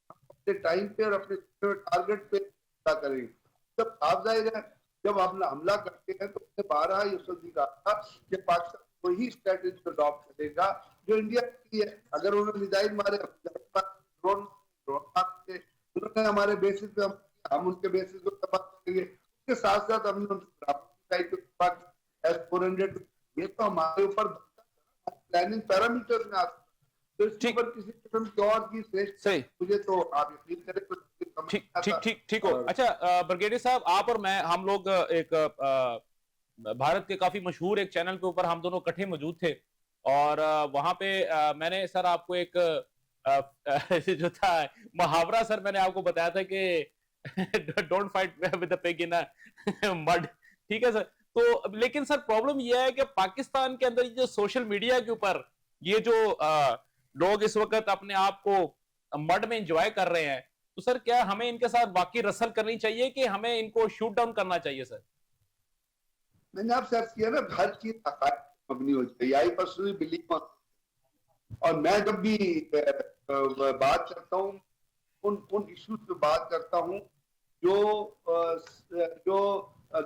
اپنے ٹائم پہ اور اپنے ٹارگٹ پہ حملہ کریں گے. جب آپ ظاہر ہے جب ہم حملہ کرتے ہیں تو اس نے بارہا اس وقت کہا تھا کہ پاکستان وہی اسٹریٹجی اڈاپٹ کرے گا جو انڈیا کی ہے. اگر انہوں نے میزائل مارے, ڈرون مارے, انہوں نے ہمارے بیسس پہ ہم ان کے بیسس کو تباہ کریں گے. اس کے ساتھ ساتھ ہم نے S-400, یہ تو ہمارے اوپر پلاننگ پیرامیٹر میں آتا ہے. تو اس کے اوپر کسی قسم کی اور کی مجھے تو آپ یقین کریں ٹھیک ہو. اچھا برگیڈیئر صاحب, آپ اور میں ہم لوگ ایک بھارت کے کافی مشہور ایک چینل کے اوپر ہم دونوں کٹھے موجود تھے, اور وہاں پہ میں نے سر آپ کو ایک جو تھا محاورہ سر میں نے آپ کو بتایا تھا کہ ڈونٹ فائٹ ود اے پگ ان مڈ. ٹھیک ہے سر. تو لیکن سر پرابلم یہ ہے کہ پاکستان کے اندر جو سوشل میڈیا کے اوپر یہ جو لوگ اس وقت اپنے آپ کو مڈ میں انجوائے کر رہے ہیں, تو سر کیا ہمیں ان کے ساتھ واقعی رسل کرنی چاہیے کہ ہمیں ان کو شوٹ ڈاؤن کرنا چاہیے سر؟ میں نے آپ سے عرض کیا نا, ہر چیز حقائق مبنی ہو چاہیے. آئی پرسنلی بلیو, اور میں جب بھی بات کرتا ہوں ان ایشوز پہ بات کرتا ہوں جو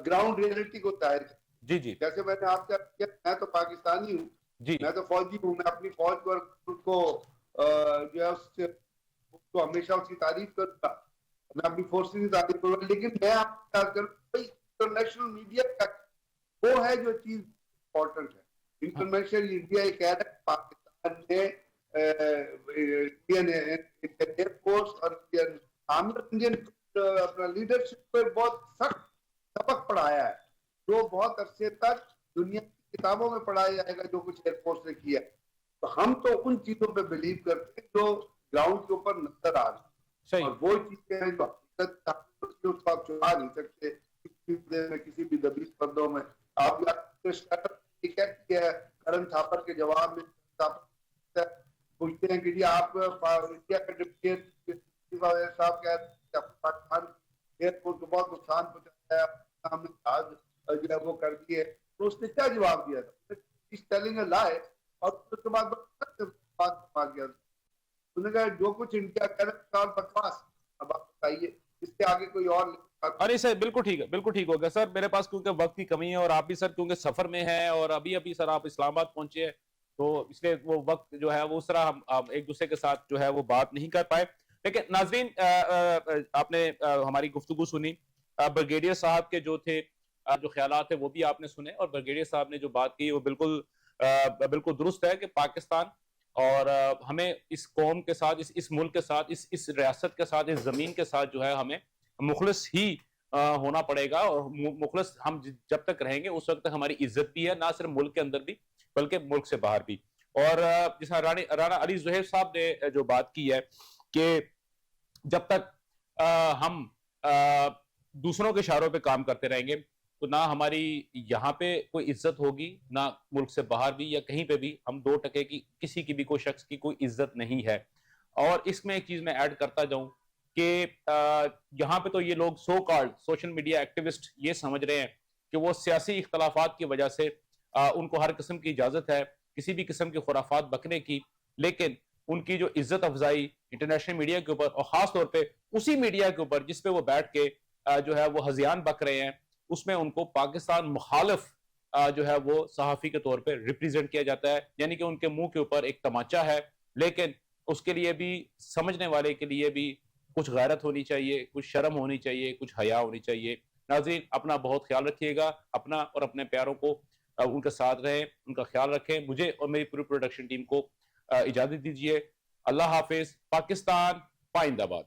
گراؤنڈ ریئلٹی کو ظاہر ہے. جی جی, جیسے میں نے آپ سے کیا, میں تو پاکستانی ہوں, میں تو فوجی ہوں, میں اپنی فوج کو جو ہے اس کو ہمیشہ اس کی تعریف کروں گا, میں اپنی فورسز کی تعریف کروں گا. لیکن میں آپ کو بات کروں انٹرنیشنل میڈیا کا وہ ہے جو چیز امپورٹنٹ ہے. انٹرنیشنل میڈیا یہ کہہ رہا ہے پاکستان نے انڈین ایئر فورس اور انڈین اپنا لیڈرشپ پر بہت سخت سبق پڑھایا ہے, جو بہت عرصے تک دنیا کی کتابوں میں پڑھایا جائے گا جو کچھ ایئر فورس نے کیا. تو ہم تو ان چیزوں پہ بلیو کرتے ہیں جو گراؤنڈ کے اوپر نظر آ رہی, اور وہ چیزیں ہیں جو حقیقت اس کو آپ چھپا نہیں سکتے کسی بھی دبیش پردوں میں. آپ کرن تھاپر کے جواب میں پوچھتے ہیں کہ جی آپ انڈیا کے ڈپٹی صاحب کہتے ہیں پاکستان ایئرپورٹ کو بہت نقصان پہنچایا ہے, ہم نے جہاز جو ہے وہ کر دیے. تو اس نے کیا جواب دیا تھا, ٹیلنگ اے لائے, اور اس کے بعد بات گیا. تو انہوں نے کہا جو کچھ انڈیا کر رہا ہے بکواس، اب آپ بتائیے اس سے آگے کوئی اور ارے سر بالکل ٹھیک ہے، بالکل ٹھیک ہوگا سر. میرے پاس کیونکہ وقت کی کمی ہے اور آپ بھی سر کیونکہ سفر میں ہیں اور ابھی سر آپ اسلام آباد پہنچے ہیں، تو اس لیے وہ وقت جو ہے وہ اس طرح ہم ایک دوسرے کے ساتھ جو ہے وہ بات نہیں کر پائے. لیکن ناظرین آپ نے ہماری گفتگو سنی، بریگیڈیئر صاحب کے جو تھے جو خیالات تھے وہ بھی آپ نے سنے، اور بریگیڈیئر صاحب نے جو بات کی وہ بالکل درست ہے کہ پاکستان اور ہمیں اس قوم کے ساتھ، اس ملک کے ساتھ، اس ریاست کے ساتھ، اس زمین کے ساتھ جو ہے ہمیں مخلص ہی ہونا پڑے گا. اور مخلص ہم جب تک رہیں گے اس وقت تک ہماری عزت بھی ہے، نہ صرف ملک کے اندر بھی بلکہ ملک سے باہر بھی. اور جس رانا علی زہیر صاحب نے جو بات کی ہے کہ جب تک ہم دوسروں کے اشاروں پہ کام کرتے رہیں گے تو نہ ہماری یہاں پہ کوئی عزت ہوگی، نہ ملک سے باہر بھی یا کہیں پہ بھی ہم 2% کی کسی کی بھی کوئی شخص کی کوئی عزت نہیں ہے. اور اس میں ایک چیز میں ایڈ کرتا جاؤں کہ یہاں پہ تو یہ لوگ so called social media activist یہ سمجھ رہے ہیں کہ وہ سیاسی اختلافات کی وجہ سے ان کو ہر قسم کی اجازت ہے کسی بھی قسم کی خرافات بکنے کی، لیکن ان کی جو عزت افزائی انٹرنیشنل میڈیا کے اوپر اور خاص طور پہ اسی میڈیا کے اوپر جس پہ وہ بیٹھ کے جو ہے وہ ہذیان بک رہے ہیں، اس میں ان کو پاکستان مخالف جو ہے وہ صحافی کے طور پہ ریپریزنٹ کیا جاتا ہے. یعنی کہ ان کے منہ کے اوپر ایک تماچا ہے، لیکن اس کے لیے بھی سمجھنے والے کے لیے بھی کچھ غیرت ہونی چاہیے، کچھ شرم ہونی چاہیے، کچھ حیا ہونی چاہیے. ناظرین اپنا بہت خیال رکھیے گا، اپنا اور اپنے پیاروں کو ان کے ساتھ رہیں، ان کا خیال رکھیں. مجھے اور میری پوری پروڈکشن ٹیم کو اجازت دیجیے. اللہ حافظ. پاکستان پائندہ باد.